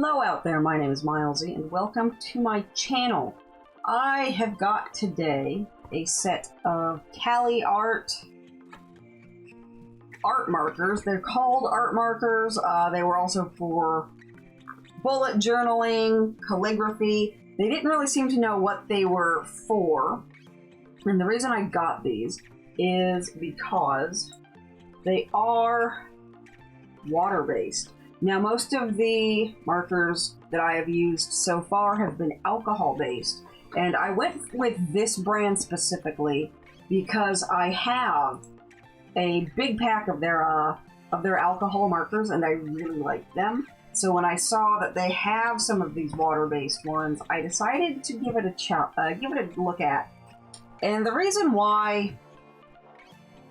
Hello out there, my name is Milesy, and welcome to my channel. I have got today a set of Caliart Art Markers. They're called Art Markers. They were also for bullet journaling, calligraphy. They didn't really seem to know what they were for. And the reason I got these is because they are water-based. Now, most of the markers that I have used so far have been alcohol-based, and I went with this brand specifically because I have a big pack of their alcohol markers, and I really like them. So when I saw that they have some of these water-based ones, I decided to give it a look at. And the reason why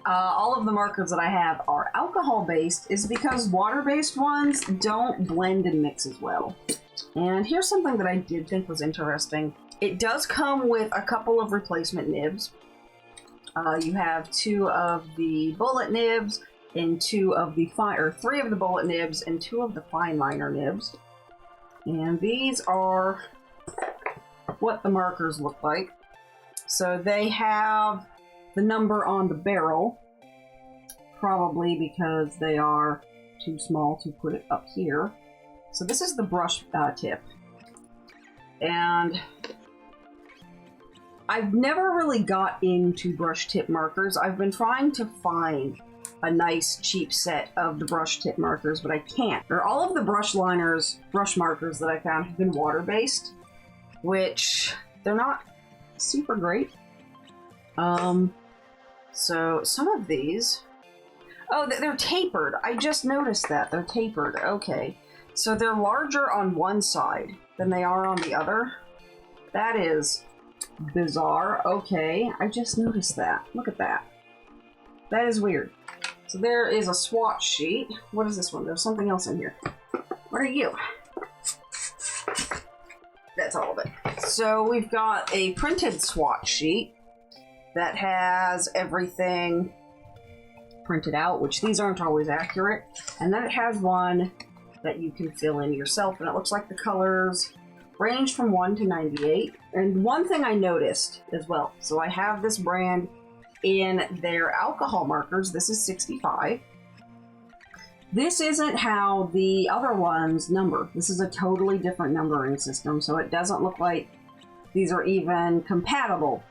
all of the markers that I have are alcohol-based is because water-based ones don't blend and mix as well. And here's something that I did think was interesting. It does come with a couple of replacement nibs. You have 2 of the bullet nibs and 3 of the bullet nibs and 2 of the fine liner nibs. And these are what the markers look like. So they have the number on the barrel, probably because they are too small to put it up here. So this is the brush tip. And I've never really got into brush tip markers. I've been trying to find a nice cheap set of the brush tip markers, but I can't. All of the brush markers that I found have been water-based, which they're not super great. So some of these, oh, they're tapered. I just noticed that they're tapered. Okay, so they're larger on one side than they are on the other. That is bizarre. Okay, I just noticed that. Look at that. That is weird. So there is a swatch sheet. What is this one? There's something else in here. What are you? That's all of it. So we've got a printed swatch sheet that has everything printed out, which these aren't always accurate. And then it has one that you can fill in yourself, and it looks like the colors range from 1 to 98. And one thing I noticed as well, so I have this brand in their alcohol markers. This is 65. This isn't how the other ones number. This is a totally different numbering system, so it doesn't look like these are even compatible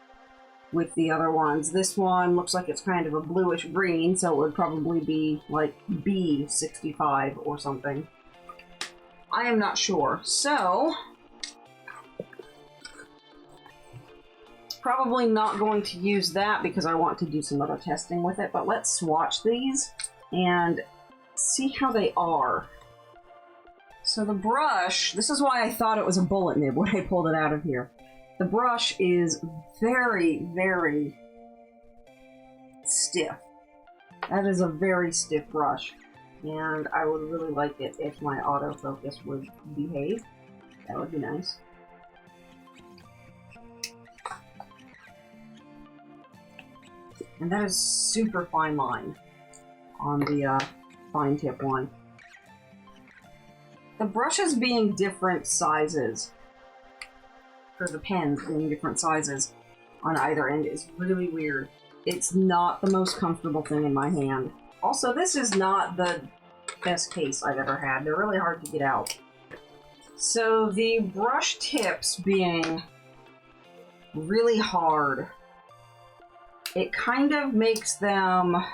with the other ones. This one looks like it's kind of a bluish green, so it would probably be like B65 or something. I am not sure. So, probably not going to use that because I want to do some other testing with it, but let's swatch these and see how they are. So the brush, this is why I thought it was a bullet nib when I pulled it out of here. The brush is very, very stiff. That is a very stiff brush, and I would really like it if my autofocus would behave. That would be nice. And that is super fine line on the fine tip one. The brushes being different sizes, or the pens being different sizes on either end, is really weird. It's not the most comfortable thing in my hand. Also, this is not the best case I've ever had. They're really hard to get out. So the brush tips being really hard, it kind of makes them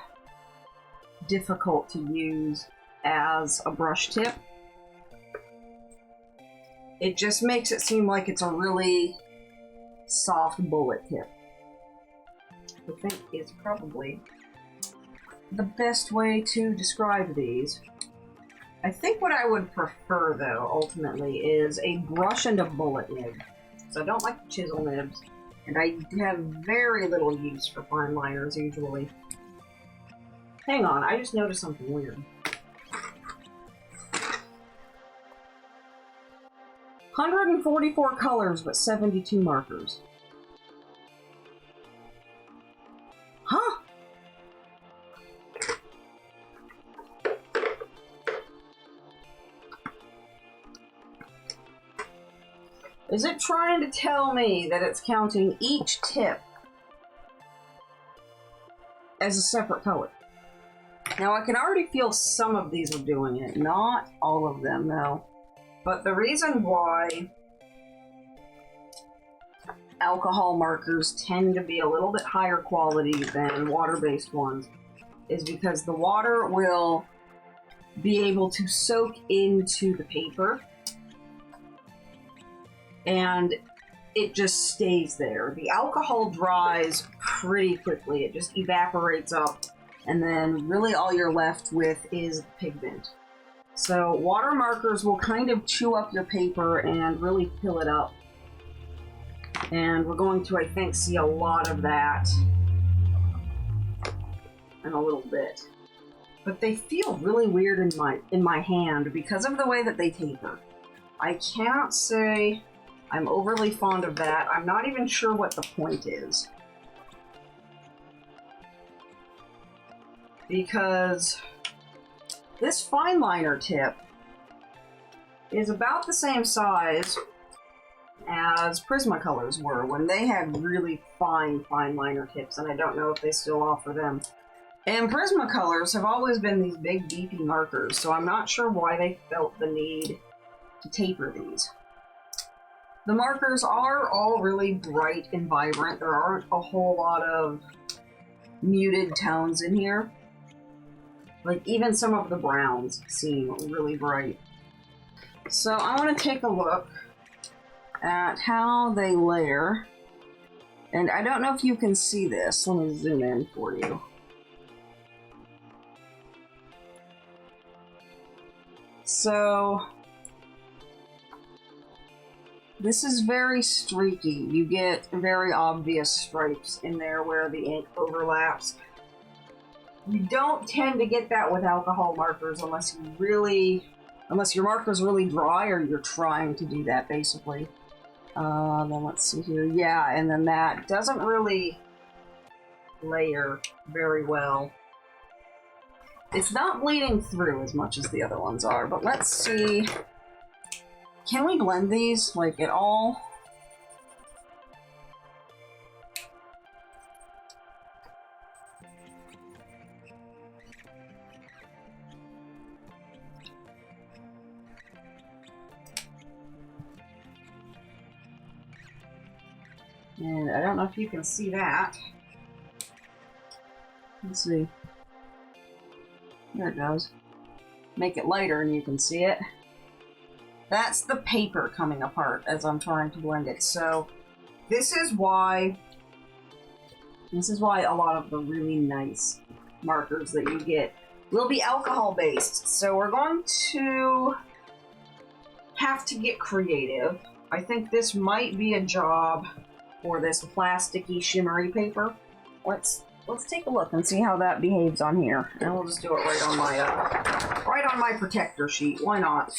difficult to use as a brush tip. It just makes it seem like it's a really soft bullet tip, I think is probably the best way to describe these. I think what I would prefer, though, ultimately, is a brush and a bullet nib. So I don't like the chisel nibs, and I have very little use for fine liners, usually. Hang on, I just noticed something weird. 144 colors, but 72 markers. Huh? Is it trying to tell me that it's counting each tip as a separate color? Now I can already feel some of these are doing it, not all of them though. But the reason why alcohol markers tend to be a little bit higher quality than water-based ones is because the water will be able to soak into the paper and it just stays there. The alcohol dries pretty quickly. It just evaporates up, and then really all you're left with is pigment. So water markers will kind of chew up your paper and really fill it up. And we're going to, I think, see a lot of that in a little bit. But they feel really weird in my hand because of the way that they taper. I cannot say I'm overly fond of that. I'm not even sure what the point is. Because this fine liner tip is about the same size as Prismacolors were when they had really fine liner tips, and I don't know if they still offer them. And Prismacolors have always been these big beefy markers, so I'm not sure why they felt the need to taper these. The markers are all really bright and vibrant. There aren't a whole lot of muted tones in here. Like, even some of the browns seem really bright. So I want to take a look at how they layer. And I don't know if you can see this. Let me zoom in for you. So this is very streaky. You get very obvious stripes in there where the ink overlaps. You don't tend to get that with alcohol markers unless your marker's really dry or you're trying to do that, basically. Then let's see here. Yeah, and then that doesn't really layer very well. It's not bleeding through as much as the other ones are, but let's see. Can we blend these, like, at all? And I don't know if you can see that. Let's see. There it goes. Make it lighter and you can see it. That's the paper coming apart as I'm trying to blend it. So this is why a lot of the really nice markers that you get will be alcohol based. So we're going to have to get creative. I think this might be a job for this plasticky shimmery paper. Let's take a look and see how that behaves on here. And we'll just do it right on my protector sheet. Why not?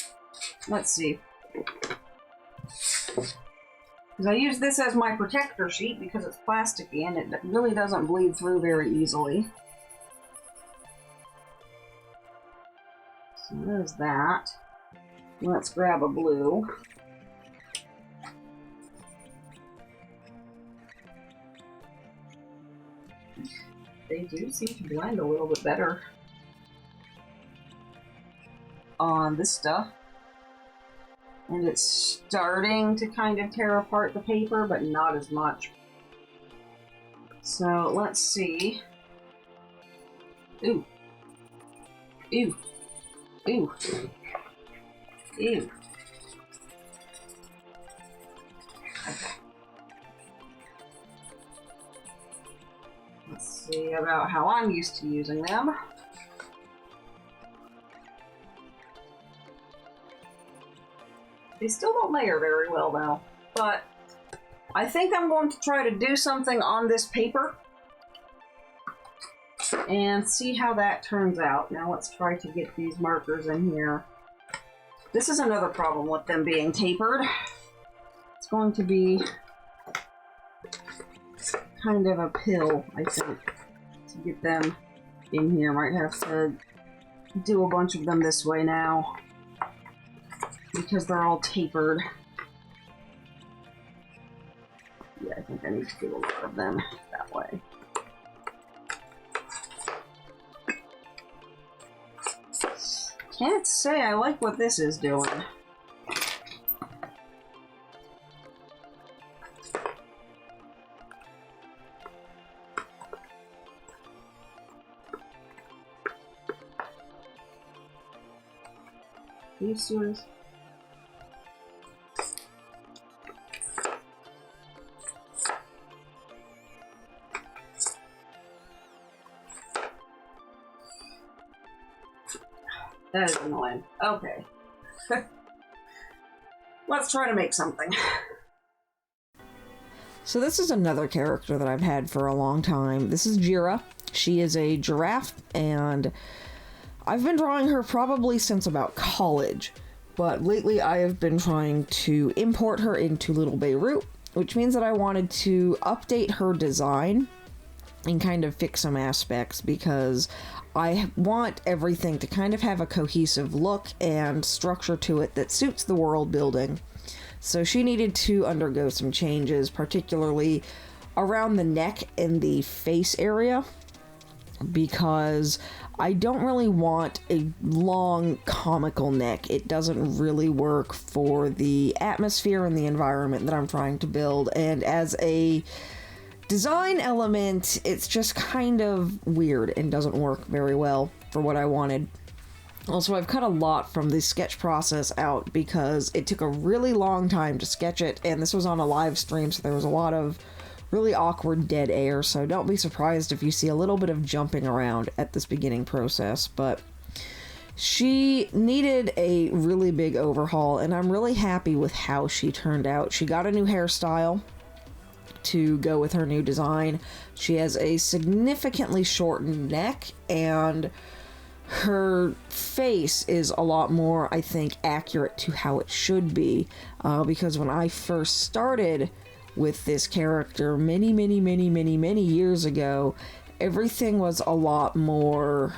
Let's see. Because I use this as my protector sheet because it's plasticky and it really doesn't bleed through very easily. So there's that. Let's grab a blue. They do seem to blend a little bit better on this stuff. And it's starting to kind of tear apart the paper, but not as much. So let's see. Ooh. Ew. Ew. Ew. Okay. Let's see about how I'm used to using them. They still don't layer very well though, but I think I'm going to try to do something on this paper and see how that turns out. Now let's try to get these markers in here. This is another problem with them being tapered. It's going to be kind of a pill, I think, to get them in here. Might have to do a bunch of them this way now because they're all tapered. think I need to do a lot of them that way. Can't say I like what this is doing. Are you serious? That is annoying. Okay. Let's try to make something. So this is another character that I've had for a long time. This is Jira. She is a giraffe, and I've been drawing her probably since about college. But lately I have been trying to import her into Little Beirut, which means that I wanted to update her design and kind of fix some aspects, because I want everything to kind of have a cohesive look and structure to it that suits the world building. So she needed to undergo some changes, particularly around the neck and the face area, because I don't really want a long comical neck. It doesn't really work for the atmosphere and the environment that I'm trying to build, and as a design element, it's just kind of weird and doesn't work very well for what I wanted. Also, I've cut a lot from the sketch process out because it took a really long time to sketch it, and this was on a live stream, so there was a lot of really awkward dead air, so don't be surprised if you see a little bit of jumping around at this beginning process. But she needed a really big overhaul, and I'm really happy with how she turned out. She got a new hairstyle to go with her new design. She has a significantly shortened neck, and her face is a lot more, I think, accurate to how it should be, because when I first started with this character many years ago, everything was a lot more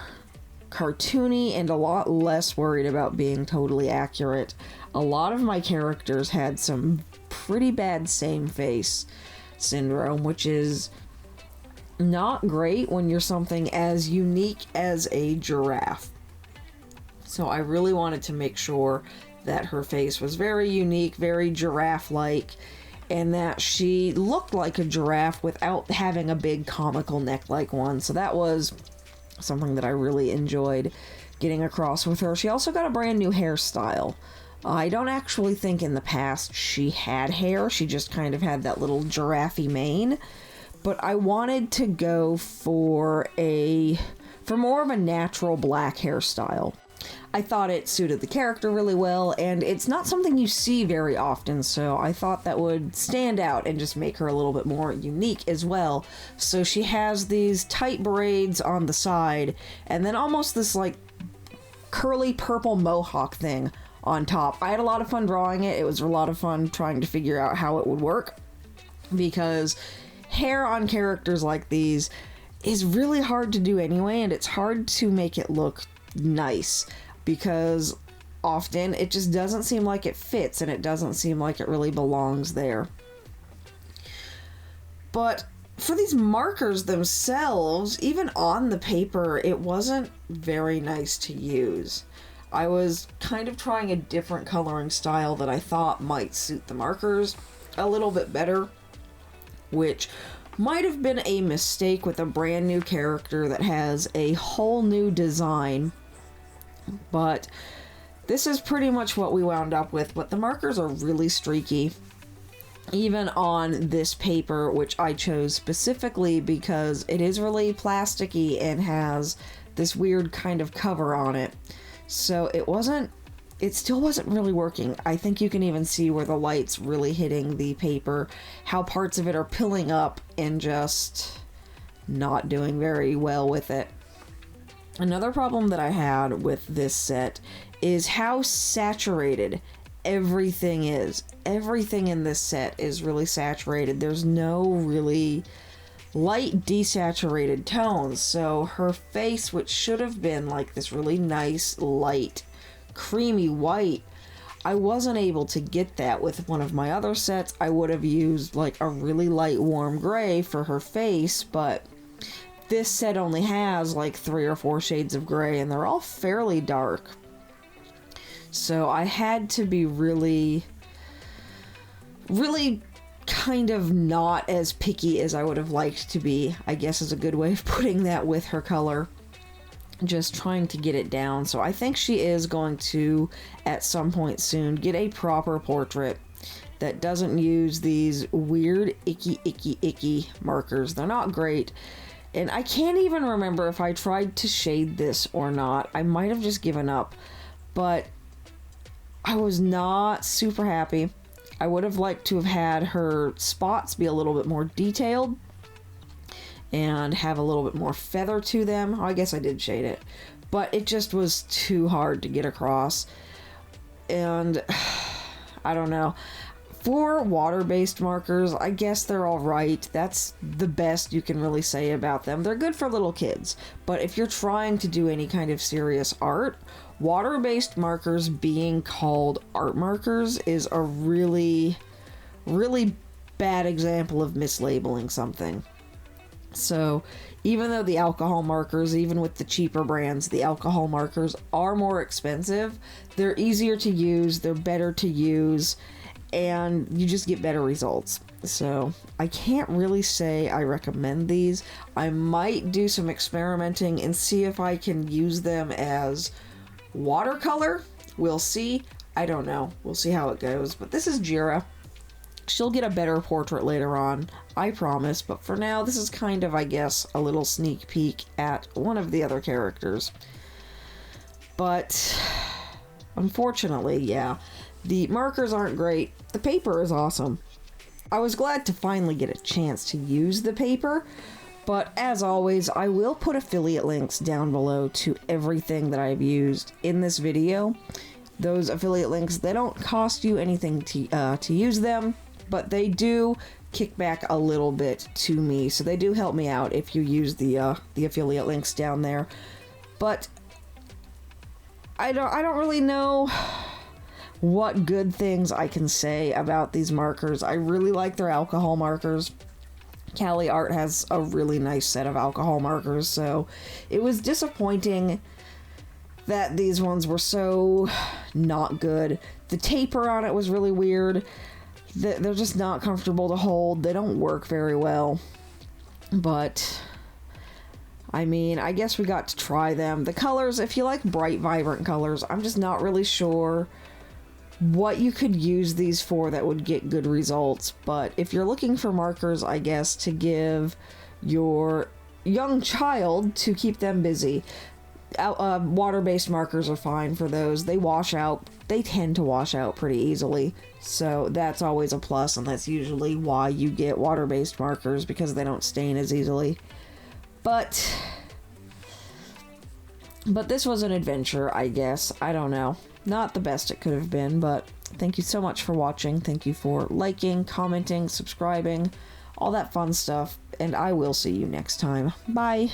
cartoony and a lot less worried about being totally accurate. A lot of my characters had some pretty bad same face syndrome, which is not great when you're something as unique as a giraffe. So I really wanted to make sure that her face was very unique, very giraffe-like, and that she looked like a giraffe without having a big comical neck like one. So that was something that I really enjoyed getting across with her. She also got a brand new hairstyle. I don't actually think in the past she had hair. She just kind of had that little giraffe-y mane. But I wanted to go for more of a natural black hairstyle. I thought it suited the character really well, and it's not something you see very often, so I thought that would stand out and just make her a little bit more unique as well. So she has these tight braids on the side, and then almost this like curly purple mohawk thing on top. I had a lot of fun drawing it. It was a lot of fun trying to figure out how it would work, because hair on characters like these is really hard to do anyway, and it's hard to make it look nice, because often it just doesn't seem like it fits, and it doesn't seem like it really belongs there. But for these markers themselves, even on the paper, it wasn't very nice to use. I was kind of trying a different coloring style that I thought might suit the markers a little bit better, which might have been a mistake with a brand new character that has a whole new design. But this is pretty much what we wound up with. But the markers are really streaky, even on this paper, which I chose specifically because it is really plasticky and has this weird kind of cover on it. So it still wasn't really working. I think you can even see where the light's really hitting the paper, how parts of it are pilling up and just not doing very well with it. Another problem that I had with this set is how saturated everything is. Everything in this set is really saturated. There's no really light desaturated tones. So her face, which should have been like this really nice, light, creamy white, I wasn't able to get that with one of my other sets. I would have used like a really light warm gray for her face, but this set only has like 3 or 4 shades of gray, and they're all fairly dark. So I had to be really kind of not as picky as I would have liked to be, I guess is a good way of putting that with her color. Just trying to get it down. So I think she is going to, at some point soon, get a proper portrait that doesn't use these weird icky markers. They're not great. And I can't even remember if I tried to shade this or not. I might have just given up. But I was not super happy. I would have liked to have had her spots be a little bit more detailed and have a little bit more feather to them. I guess I did shade it, but it just was too hard to get across. And I don't know. For water-based markers, I guess they're all right. That's the best you can really say about them. They're good for little kids, but if you're trying to do any kind of serious art, water-based markers being called art markers is a really bad example of mislabeling something. So even though the alcohol markers, even with the cheaper brands, the alcohol markers are more expensive, they're easier to use, they're better to use, and you just get better results. So I can't really say I recommend these. I might do some experimenting and see if I can use them as watercolor. We'll see. I don't know. We'll see how it goes. But this is Jira. She'll get a better portrait later on, I promise. But for now, this is kind of, I guess, a little sneak peek at one of the other characters. But unfortunately, yeah, the markers aren't great. The paper is awesome. I was glad to finally get a chance to use the paper, but as always, I will put affiliate links down below to everything that I've used in this video. Those affiliate links, they don't cost you anything to use them, but they do kick back a little bit to me, so they do help me out if you use the affiliate links down there. But I don't really know what good things I can say about these markers. I really like their alcohol markers. Caliart has a really nice set of alcohol markers, so it was disappointing that these ones were so not good. The taper on it was really weird. They're just not comfortable to hold. They don't work very well. But I mean, I guess we got to try them. The colors, if you like bright, vibrant colors, I'm just not really sure what you could use these for that would get good results. But if you're looking for markers, I guess, to give your young child to keep them busy, water-based markers are fine for those. They wash out. They tend to wash out pretty easily, so that's always a plus, and that's usually why you get water-based markers, because they don't stain as easily. But this was an adventure, I guess. I don't know. Not the best it could have been, but thank you so much for watching. Thank you for liking, commenting, subscribing, all that fun stuff, and I will see you next time. Bye!